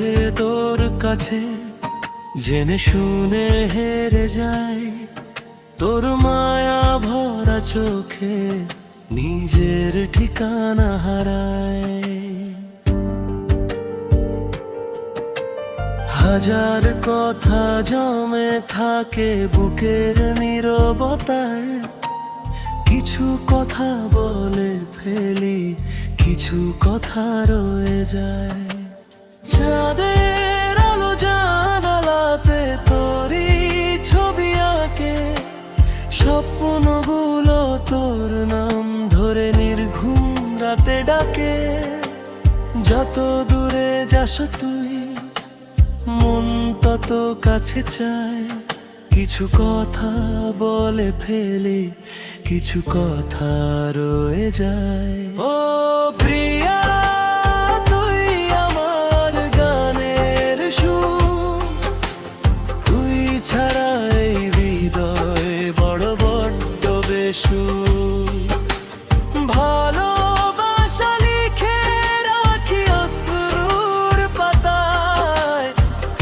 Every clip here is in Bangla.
মাঝে তোর কাছে জেনে শুনে হেরে যায়, তোর মায়া ভরা চোখে নিজের ঠিকানা হারায়। হাজার কথা জমে থাকে বুকের নীরবতায়, কিছু কথা বলে ফেলি, কিছু কথা রয়ে যায়। চাঁদের আলো জানালাতে তোরই ছবি আঁকে, স্বপ্নগুলো তোর নাম ধরে নির্ঘুম রাতে ডাকে। যত দূরে যাস তুই মন তত কাছে চায়, কিছু কথা বলে ফেলি, কিছু কথা রয়ে যায়। ও প্রিয়া, তুই আমার গানের সুর, তুই ছাড়া এই হৃদয় বড় বড্ড বেসুর। ভালোবাসা লিখে রাখি অশ্রুর পাতায়,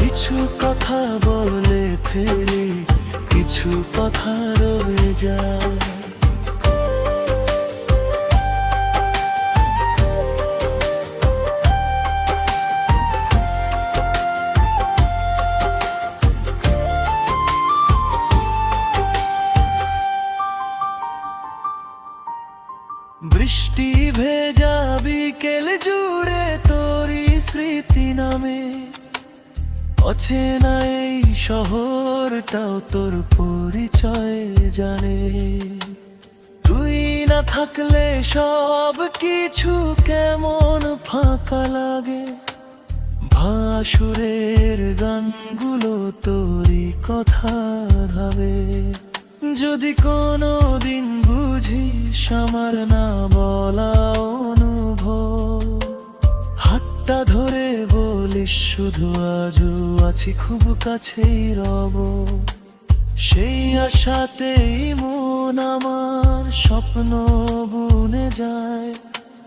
কিছু কথা বলে ফেলি, কিছু কথা রয়ে যায়। বৃষ্টি ভেজা বিকেল জুড়ে তোরই স্মৃতি নামে, অচেনা এই শহরটাও তোর পরিচয় জানে। তুই না থাকলে সব কিছু কেমন ফাঁকা লাগে, ভাসুরের গানগুলো তোরই কথা ভাবে। যদি কোনো দিন বুঝিস আমার না বলা অনুভব, হাতটা ধরে বলিস শুধু আজও আছি খুব কাছেই রব। সেই আশাতেই মন আমার স্বপ্ন বুনে যায়,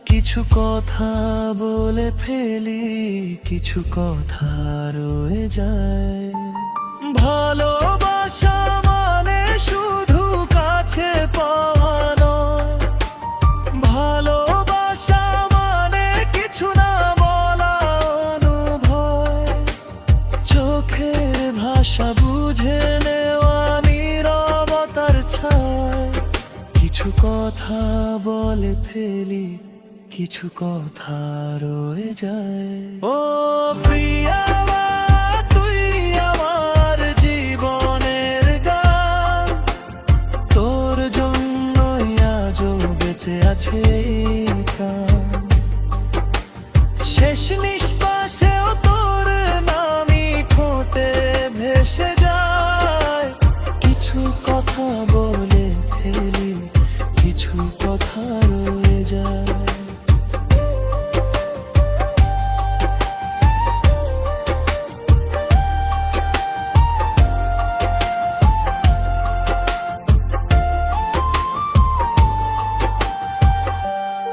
কিছু কথা বলে ফেলি, কিছু কথা রয়ে যায়। ভালোবাসা মানে শুধু কাছে পাওয়া নয়, ভালোবাসা মানে কিছু না বলা অনুভয়। চোখের ভাষা বুঝে নেওয়া নীরবতার ছায়, কিছু কথা বলে ফেলি, কিছু কথা রয়ে যায়। ও প্রিয়া, তুই আমার জীবনের গান, তোর জন্যই আজও বেঁচে আছে এই প্রাণ। শেষ নিঃশ্বাসেও তোর নামই ঠোঁটে ভেসে যায়, কিছু কথা বলে ফেলি, কিছু কথা রয়ে যায়।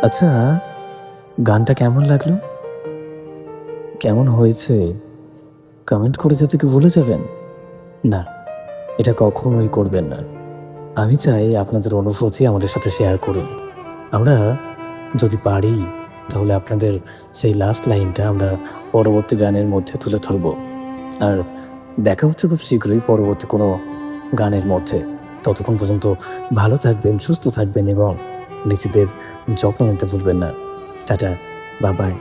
আচ্ছা, গানটা কেমন লাগলো, কেমন হয়েছে কমেন্ট করে যেতে কি ভুলে যাবেন না, এটা কখনোই করবেন না। আমি চাই আপনাদের অনুভূতি আমাদের সাথে শেয়ার করুন। আমরা যদি পারি তাহলে আপনাদের সেই লাস্ট লাইনটা আমরা পরবর্তী গানের মধ্যে তুলে ধরব। আর দেখা হচ্ছে খুব শীঘ্রই পরবর্তী কোনো গানের মধ্যে। ততক্ষণ পর্যন্ত ভালো থাকবেন, সুস্থ থাকবেন এবং নিজেদের যত্ন নিতে ভুলবেন না। Tata, bye bye.